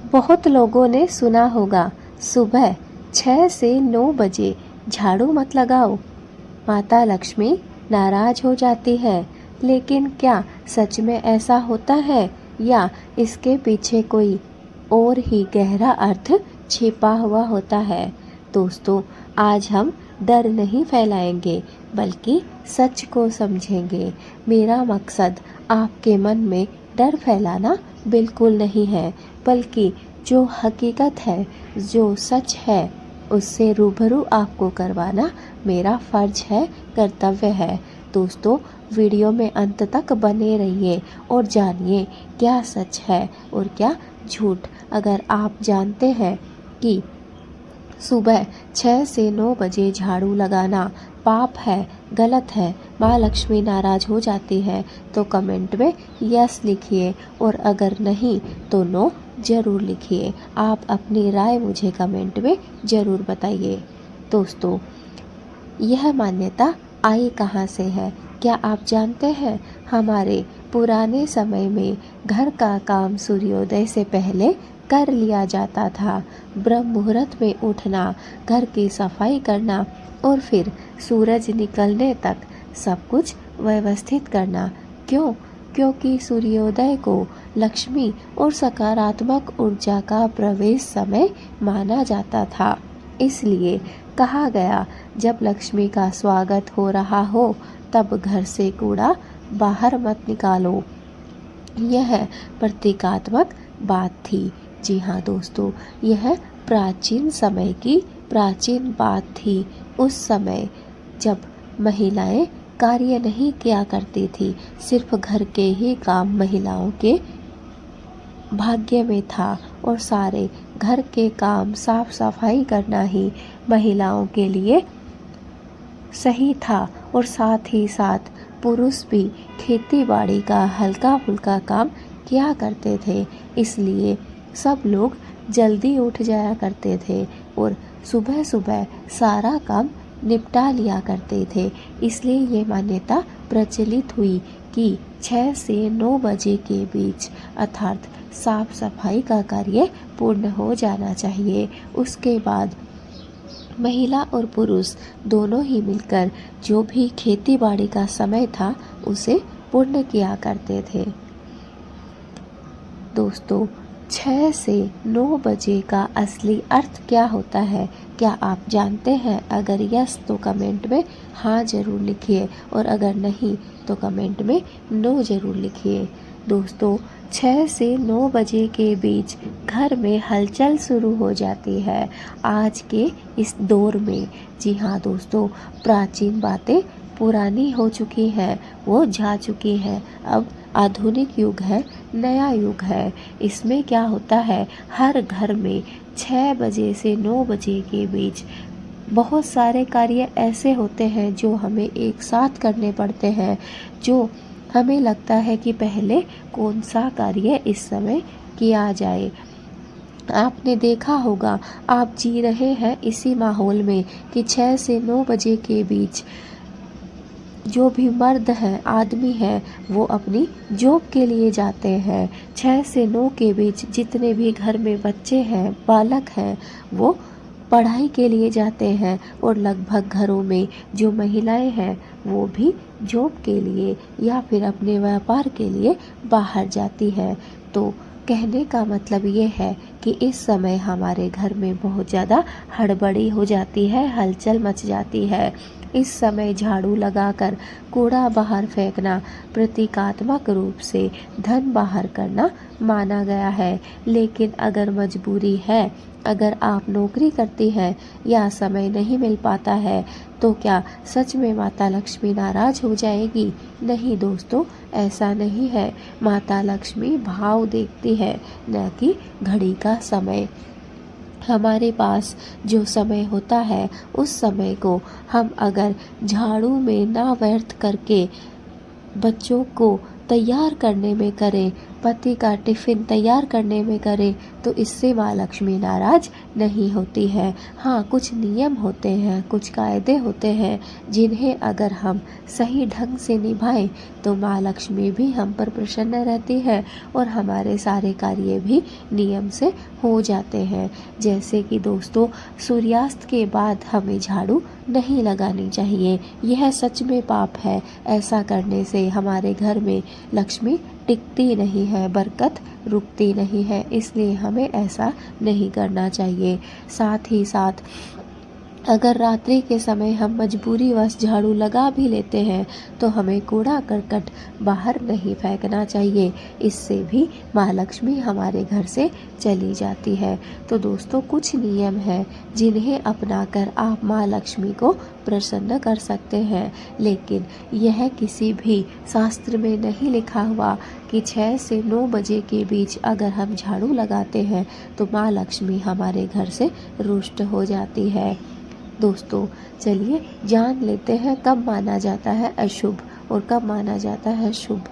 बहुत लोगों ने सुना होगा, सुबह 6 से 9 बजे झाड़ू मत लगाओ, माता लक्ष्मी नाराज हो जाती है। लेकिन क्या सच में ऐसा होता है या इसके पीछे कोई और ही गहरा अर्थ छिपा हुआ होता है? दोस्तों, आज हम डर नहीं फैलाएंगे बल्कि सच को समझेंगे। मेरा मकसद आपके मन में डर फैलाना बिल्कुल नहीं है, बल्कि जो हकीकत है, जो सच है, उससे रूबरू आपको करवाना मेरा फर्ज है, कर्तव्य है। दोस्तों, वीडियो में अंत तक बने रहिए और जानिए क्या सच है और क्या झूठ। अगर आप जानते हैं कि सुबह 6 से 9 बजे झाड़ू लगाना पाप है, गलत है, माँ लक्ष्मी नाराज हो जाती है, तो कमेंट में यस लिखिए और अगर नहीं तो नो ज़रूर लिखिए। आप अपनी राय मुझे कमेंट में ज़रूर बताइए। दोस्तों, यह मान्यता आई कहाँ से है? क्या आप जानते हैं? हमारे पुराने समय में घर का काम सूर्योदय से पहले कर लिया जाता था। ब्रह्म मुहूर्त में उठना, घर की सफाई करना और फिर सूरज निकलने तक सब कुछ व्यवस्थित करना। क्यों? क्योंकि सूर्योदय को लक्ष्मी और सकारात्मक ऊर्जा का प्रवेश समय माना जाता था। इसलिए कहा गया, जब लक्ष्मी का स्वागत हो रहा हो तब घर से कूड़ा बाहर मत निकालो। यह प्रतीकात्मक बात थी। जी हाँ दोस्तों, यह प्राचीन समय की प्राचीन बात थी। उस समय जब महिलाएं कार्य नहीं किया करती थी, सिर्फ घर के ही काम महिलाओं के भाग्य में था और सारे घर के काम साफ सफाई करना ही महिलाओं के लिए सही था और साथ ही साथ पुरुष भी खेती बाड़ी का हल्का फुल्का काम किया करते थे। इसलिए सब लोग जल्दी उठ जाया करते थे और सुबह सुबह सारा काम निपटा लिया करते थे। इसलिए ये मान्यता प्रचलित हुई कि 6 से 9 बजे के बीच अर्थात साफ सफाई का कार्य पूर्ण हो जाना चाहिए। उसके बाद महिला और पुरुष दोनों ही मिलकर जो भी खेती बाड़ी का समय था उसे पूर्ण किया करते थे। दोस्तों, 6 से 9 बजे का असली अर्थ क्या होता है? क्या आप जानते हैं? अगर यस तो कमेंट में हाँ ज़रूर लिखिए और अगर नहीं तो कमेंट में नो ज़रूर लिखिए। दोस्तों, 6 से 9 बजे के बीच घर में हलचल शुरू हो जाती है आज के इस दौर में। जी हाँ दोस्तों, प्राचीन बातें पुरानी हो चुकी हैं, वो जा चुकी हैं। अब आधुनिक युग है, नया युग है। इसमें क्या होता है, हर घर में 6 बजे से 9 बजे के बीच बहुत सारे कार्य ऐसे होते हैं जो हमें एक साथ करने पड़ते हैं, जो हमें लगता है कि पहले कौन सा कार्य इस समय किया जाए। आपने देखा होगा, आप जी रहे हैं इसी माहौल में कि 6 से 9 बजे के बीच जो भी मर्द हैं, आदमी हैं, वो अपनी जॉब के लिए जाते हैं। 6 से 9 के बीच जितने भी घर में बच्चे हैं, बालक हैं, वो पढ़ाई के लिए जाते हैं और लगभग घरों में जो महिलाएं हैं वो भी जॉब के लिए या फिर अपने व्यापार के लिए बाहर जाती हैं। तो कहने का मतलब ये है कि इस समय हमारे घर में बहुत ज़्यादा हड़बड़ी हो जाती है, हलचल मच जाती है। इस समय झाड़ू लगाकर कूड़ा बाहर फेंकना प्रतीकात्मक रूप से धन बाहर करना माना गया है। लेकिन अगर मजबूरी है, अगर आप नौकरी करती हैं या समय नहीं मिल पाता है, तो क्या सच में माता लक्ष्मी नाराज हो जाएगी? नहीं दोस्तों, ऐसा नहीं है। माता लक्ष्मी भाव देखती है, न कि घड़ी का समय। हमारे पास जो समय होता है उस समय को हम अगर झाड़ू में ना व्यर्थ करके बच्चों को तैयार करने में करें, पति का टिफ़िन तैयार करने में करें तो इससे माँ लक्ष्मी नाराज़ नहीं होती है। हाँ, कुछ नियम होते हैं, कुछ कायदे होते हैं जिन्हें अगर हम सही ढंग से निभाएं तो माँ लक्ष्मी भी हम पर प्रसन्न रहती है और हमारे सारे कार्य भी नियम से हो जाते हैं। जैसे कि दोस्तों, सूर्यास्त के बाद हमें झाड़ू नहीं लगानी चाहिए। यह सच में पाप है। ऐसा करने से हमारे घर में लक्ष्मी टिकती नहीं है, बरकत रुकती नहीं है, इसलिए हमें ऐसा नहीं करना चाहिए। साथ ही साथ अगर रात्रि के समय हम मजबूरीवश झाड़ू लगा भी लेते हैं तो हमें कूड़ा करकट बाहर नहीं फेंकना चाहिए। इससे भी माँ लक्ष्मी हमारे घर से चली जाती है। तो दोस्तों, कुछ नियम हैं जिन्हें अपनाकर आप माँ लक्ष्मी को प्रसन्न कर सकते हैं, लेकिन यह किसी भी शास्त्र में नहीं लिखा हुआ कि 6 से 9 बजे के बीच अगर हम झाड़ू लगाते हैं तो माँ लक्ष्मी हमारे घर से रुष्ट हो जाती है। दोस्तों, चलिए जान लेते हैं कब माना जाता है अशुभ और कब माना जाता है शुभ।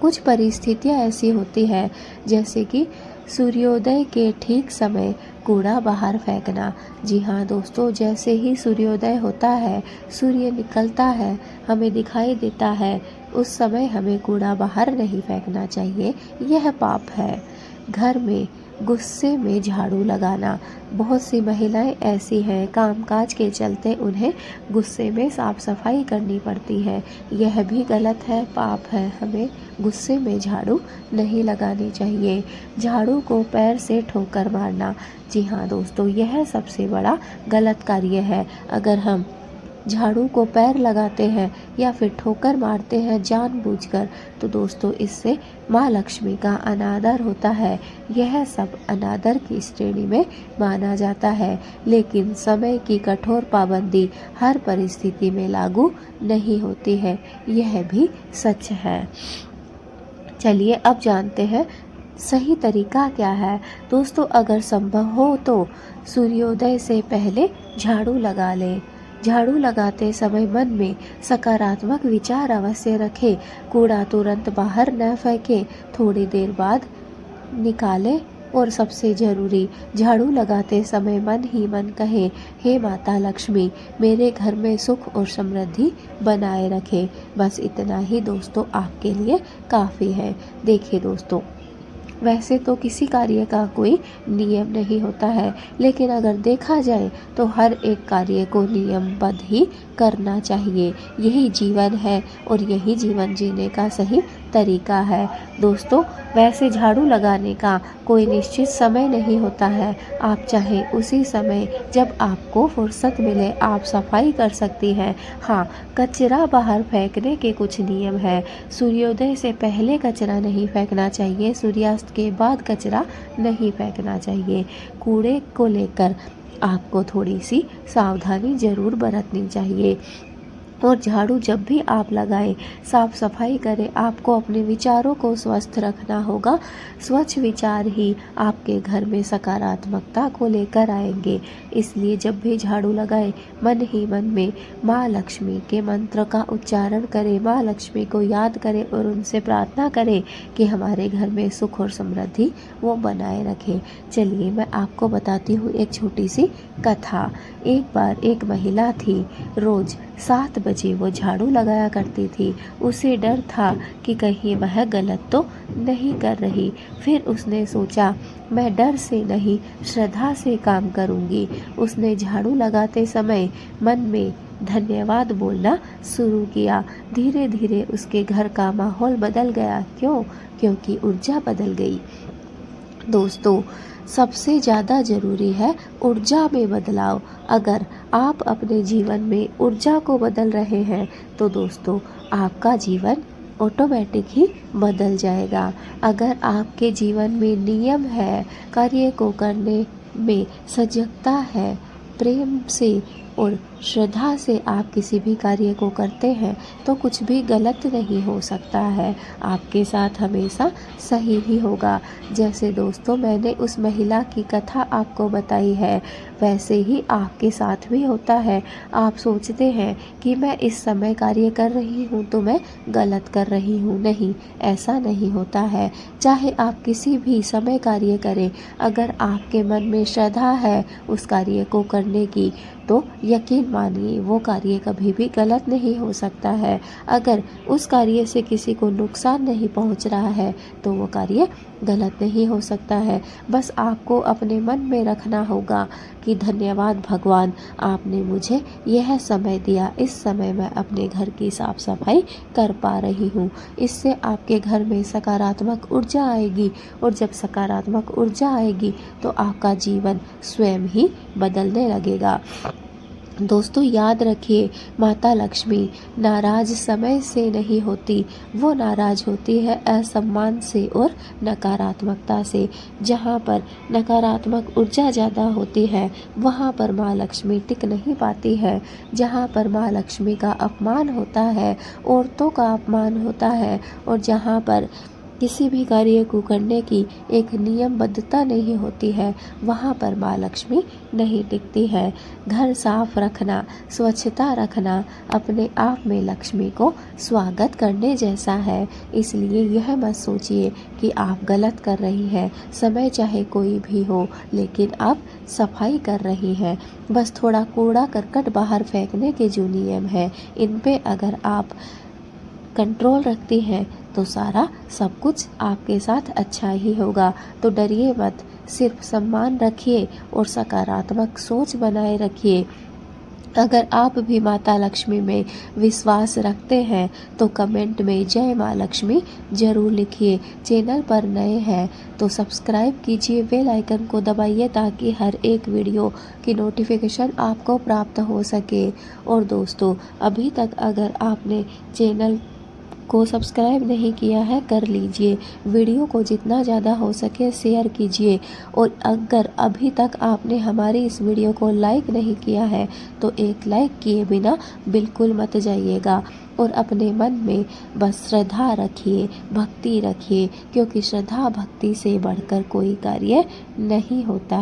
कुछ परिस्थितियाँ ऐसी होती है जैसे कि सूर्योदय के ठीक समय कूड़ा बाहर फेंकना। जी हाँ दोस्तों, जैसे ही सूर्योदय होता है, सूर्य निकलता है, हमें दिखाई देता है, उस समय हमें कूड़ा बाहर नहीं फेंकना चाहिए। यह पाप है। घर में गुस्से में झाड़ू लगाना। बहुत सी महिलाएं ऐसी हैं, कामकाज के चलते उन्हें गुस्से में साफ सफाई करनी पड़ती है। यह भी गलत है, पाप है। हमें गुस्से में झाड़ू नहीं लगानी चाहिए। झाड़ू को पैर से ठोकर मारना। जी हाँ दोस्तों, यह सबसे बड़ा गलत कार्य है। अगर हम झाड़ू को पैर लगाते हैं या फिर ठोकर मारते हैं जानबूझकर, तो दोस्तों इससे माँ लक्ष्मी का अनादर होता है। यह सब अनादर की श्रेणी में माना जाता है, लेकिन समय की कठोर पाबंदी हर परिस्थिति में लागू नहीं होती है। यह भी सच है। चलिए अब जानते हैं सही तरीका क्या है। दोस्तों, अगर संभव हो तो सूर्योदय से पहले झाड़ू लगा लें। झाड़ू लगाते समय मन में सकारात्मक विचार अवश्य रखें। कूड़ा तुरंत बाहर न फेंकें, थोड़ी देर बाद निकालें। और सबसे ज़रूरी, झाड़ू लगाते समय मन ही मन कहें, हे माता लक्ष्मी, मेरे घर में सुख और समृद्धि बनाए रखें। बस इतना ही दोस्तों आपके लिए काफ़ी है। देखिए दोस्तों, वैसे तो किसी कार्य का कोई नियम नहीं होता है, लेकिन अगर देखा जाए तो हर एक कार्य को नियमबद्ध ही करना चाहिए। यही जीवन है और यही जीवन जीने का सही तरीका है। दोस्तों, वैसे झाड़ू लगाने का कोई निश्चित समय नहीं होता है। आप चाहे उसी समय जब आपको फुर्सत मिले आप सफाई कर सकती हैं। हाँ, कचरा बाहर फेंकने के कुछ नियम हैं। सूर्योदय से पहले कचरा नहीं फेंकना चाहिए, सूर्यास्त के बाद कचरा नहीं फेंकना चाहिए। कूड़े को लेकर आपको थोड़ी सी सावधानी ज़रूर बरतनी चाहिए। और झाड़ू जब भी आप लगाएं, साफ सफाई करें, आपको अपने विचारों को स्वस्थ रखना होगा। स्वच्छ विचार ही आपके घर में सकारात्मकता को लेकर आएंगे। इसलिए जब भी झाड़ू लगाएं, मन ही मन में माँ लक्ष्मी के मंत्र का उच्चारण करें, माँ लक्ष्मी को याद करें और उनसे प्रार्थना करें कि हमारे घर में सुख और समृद्धि वो बनाए रखें। चलिए मैं आपको बताती हूँ एक छोटी सी कथा। एक बार एक महिला थी, रोज 7 बजे वो झाड़ू लगाया करती थी। उसे डर था कि कहीं वह गलत तो नहीं कर रही। फिर उसने सोचा, मैं डर से नहीं श्रद्धा से काम करूंगी। उसने झाड़ू लगाते समय मन में धन्यवाद बोलना शुरू किया। धीरे धीरे उसके घर का माहौल बदल गया। क्यों? क्योंकि ऊर्जा बदल गई। दोस्तों, सबसे ज़्यादा ज़रूरी है ऊर्जा में बदलाव। अगर आप अपने जीवन में ऊर्जा को बदल रहे हैं तो दोस्तों आपका जीवन ऑटोमेटिक ही बदल जाएगा। अगर आपके जीवन में नियम है, कार्य को करने में सजगता है, प्रेम से और श्रद्धा से आप किसी भी कार्य को करते हैं तो कुछ भी गलत नहीं हो सकता है, आपके साथ हमेशा सही ही होगा। जैसे दोस्तों मैंने उस महिला की कथा आपको बताई है, वैसे ही आपके साथ भी होता है। आप सोचते हैं कि मैं इस समय कार्य कर रही हूँ तो मैं गलत कर रही हूँ, नहीं, ऐसा नहीं होता है। चाहे आप किसी भी समय कार्य करें, अगर आपके मन में श्रद्धा है उस कार्य को करने की तो यकीन मानिए वो कार्य कभी भी गलत नहीं हो सकता है। अगर उस कार्य से किसी को नुकसान नहीं पहुंच रहा है तो वो कार्य गलत नहीं हो सकता है। बस आपको अपने मन में रखना होगा कि धन्यवाद भगवान, आपने मुझे यह समय दिया, इस समय मैं अपने घर की साफ सफाई कर पा रही हूँ। इससे आपके घर में सकारात्मक ऊर्जा आएगी और जब सकारात्मक ऊर्जा आएगी तो आपका जीवन स्वयं ही बदलने लगेगा। दोस्तों याद रखिए, माता लक्ष्मी नाराज समय से नहीं होती, वो नाराज होती है असम्मान से और नकारात्मकता से। जहाँ पर नकारात्मक ऊर्जा ज़्यादा होती है वहाँ पर माँ लक्ष्मी टिक नहीं पाती है। जहाँ पर माँ लक्ष्मी का अपमान होता है, औरतों का अपमान होता है और जहाँ पर किसी भी कार्य को करने की एक नियमबद्धता नहीं होती है, वहाँ पर माँ लक्ष्मी नहीं टिकती है। घर साफ रखना, स्वच्छता रखना अपने आप में लक्ष्मी को स्वागत करने जैसा है। इसलिए यह मत सोचिए कि आप गलत कर रही हैं, समय चाहे कोई भी हो लेकिन आप सफाई कर रही हैं। बस थोड़ा कूड़ा करकट बाहर फेंकने के जो नियम हैं इन पे अगर आप कंट्रोल रखती हैं तो सारा सब कुछ आपके साथ अच्छा ही होगा। तो डरिए मत, सिर्फ सम्मान रखिए और सकारात्मक सोच बनाए रखिए। अगर आप भी माता लक्ष्मी में विश्वास रखते हैं तो कमेंट में जय माँ लक्ष्मी ज़रूर लिखिए। चैनल पर नए हैं तो सब्सक्राइब कीजिए, बेल आइकन को दबाइए ताकि हर एक वीडियो की नोटिफिकेशन आपको प्राप्त हो सके। और दोस्तों अभी तक अगर आपने चैनल को सब्सक्राइब नहीं किया है कर लीजिए, वीडियो को जितना ज़्यादा हो सके शेयर कीजिए। और अगर अभी तक आपने हमारी इस वीडियो को लाइक नहीं किया है तो एक लाइक किए बिना बिल्कुल मत जाइएगा। और अपने मन में बस श्रद्धा रखिए, भक्ति रखिए, क्योंकि श्रद्धा भक्ति से बढ़कर कोई कार्य नहीं होता है।